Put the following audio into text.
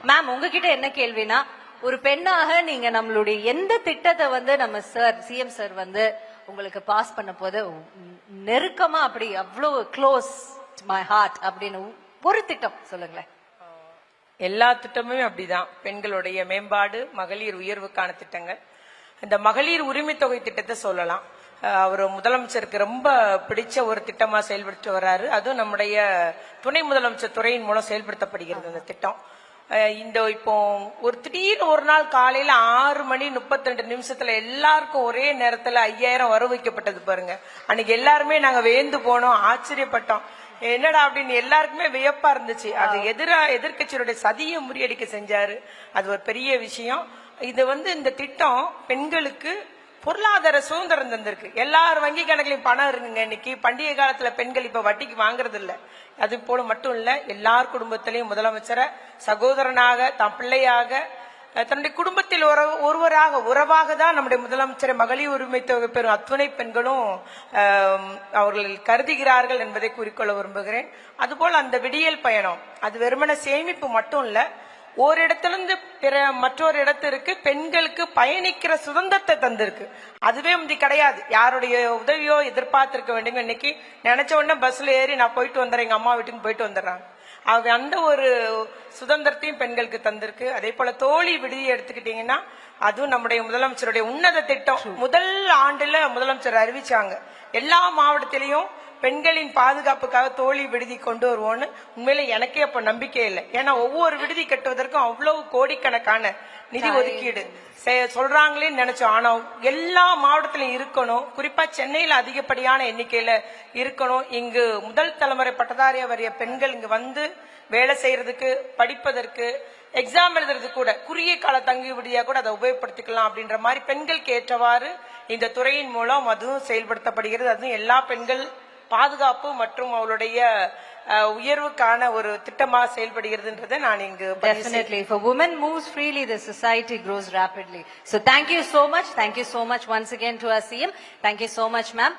Ma'am உங்ககிட்ட என்ன கேள்வினா, ஒரு பெண்ணாக நீங்க நம்மளுடைய எந்த திட்டத்தை வந்து நம்ம சார் சிஎம் சார் வந்து உங்களுக்கு பாஸ் பண்ண போது நெருக்கமா அப்படி அவ்வளவு க்ளோஸ் மை ஹார்ட் அப்படின்னு ஒரு திட்டம் சொல்லுங்களேன். எல்லா திட்டமுமே அப்படிதான். பெண்களுடைய மேம்பாடு, மகளிர் உயர்வுக்கான திட்டங்கள். இந்த மகளிர் உரிமை தொகை திட்டத்தை சொல்லலாம். அவர் முதலமைச்சருக்கு ரொம்ப பிடிச்ச ஒரு திட்டமா செயல்படுத்தி வர்றாரு. அதுவும் நம்முடைய துணை முதலமைச்சர் துறையின் மூலம் செயல்படுத்தப்படுகிறது அந்த திட்டம். இப்போ ஒரு திடீர்னு ஒரு நாள் காலையில 6:32 எல்லாருக்கும் ஒரே நேரத்துல 5000 வர வைக்கப்பட்டது பாருங்க. அன்னைக்கு எல்லாருமே நாங்க வேந்து போனோம், ஆச்சரியப்பட்டோம். என்னடா அப்படின்னு எல்லாருக்குமே வியப்பா இருந்துச்சு. அது எதிர்கட்சியுடைய சதியை முறியடிக்க செஞ்சாரு. அது ஒரு பெரிய விஷயம். இது இந்த திட்டம் பெண்களுக்கு பொருளாதார சுதந்திரம் தந்திருக்கு. எல்லாரும் வங்கி கணக்குலையும் பணம் இருக்குங்க. இன்னைக்கு பண்டிகை காலத்துல பெண்கள் இப்ப வட்டிக்கு வாங்குறது இல்ல. அது போல மட்டும் இல்ல, எல்லார் குடும்பத்திலையும் முதலமைச்சரை சகோதரனாக, தன் பிள்ளையாக, தன்னுடைய குடும்பத்தில் உறவாக தான் நம்முடைய முதலமைச்சரை மகளிர் உரிமை தொகை பெறும் அத்துணை பெண்களும் அவர்கள் கருதுகிறார்கள் என்பதை கூறிக்கொள்ள விரும்புகிறேன். அதுபோல் அந்த விடியல் பயணம் அது வெறுமன சேமிப்பு மட்டும் இல்ல, ஒரு இடத்திலிருந்து மற்றொரு இடத்திற்கு பெண்களுக்கு பயணிக்கிற சுதந்திரத்தை தந்திருக்கு. அதுவே முந்தி கிடையாது. யாருடைய உதவியோ எதிர்பார்த்திருக்க வேண்டும். இன்னைக்கு நினைச்ச உடனே பஸ்ல ஏறி நான் போயிட்டு வந்துடுறேன், எங்க அம்மா வீட்டுக்கு போயிட்டு வந்துடுறாங்க. அந்த ஒரு சுதந்திரத்தையும் பெண்களுக்கு தந்திருக்கு. அதே போல தோழி விடுதியை எடுத்துக்கிட்டீங்கன்னா அதுவும் நம்முடைய முதலமைச்சருடைய உன்னத திட்டம். முதல் ஆண்டுல முதலமைச்சர் அறிவிச்சாங்க எல்லா மாவட்டத்திலையும் பெண்களின் பாதுகாப்புக்காக தோழி விடுதி கொண்டு வருவோம்னு. உண்மையில எனக்கே அப்ப நம்பிக்கை இல்லை. ஏன்னா ஒவ்வொரு விடுதி கட்டுவதற்கும் அவ்வளவு கோடிக்கணக்கான நிதி ஒதுக்கீடு சொல்றாங்களேன்னு நினைச்சோம். ஆனா எல்லா மாவட்டத்திலும் இருக்கணும். குறிப்பா சென்னையில அதிகப்படியான எண்ணிக்கையில இருக்கணும். இங்கு முதல் தலைமுறை பட்டதாரியா வரைய பெண்கள் இங்கு வந்து வேலை செய்யறதுக்கு, படிப்பதற்கு, எக்ஸாம் எழுதுறது கூட குறுகிய கால தங்கி விடுதியா கூட அதை உபயோகப்படுத்திக்கலாம் அப்படின்ற மாதிரி பெண்களுக்கு ஏற்றவாறு இந்த துறையின் மூலம் அதுவும் செயல்படுத்தப்படுகிறது. அதுவும் எல்லா பெண்கள் பாதுகாப்பு மற்றும் அவளுடைய உயர்வுக்கான ஒரு திட்டமாக செயல்படுகிறதுன்றதை நான் இங்கு definitely if a woman moves freely the society grows rapidly. So thank you so much once again to our CM. Thank you so much ma'am.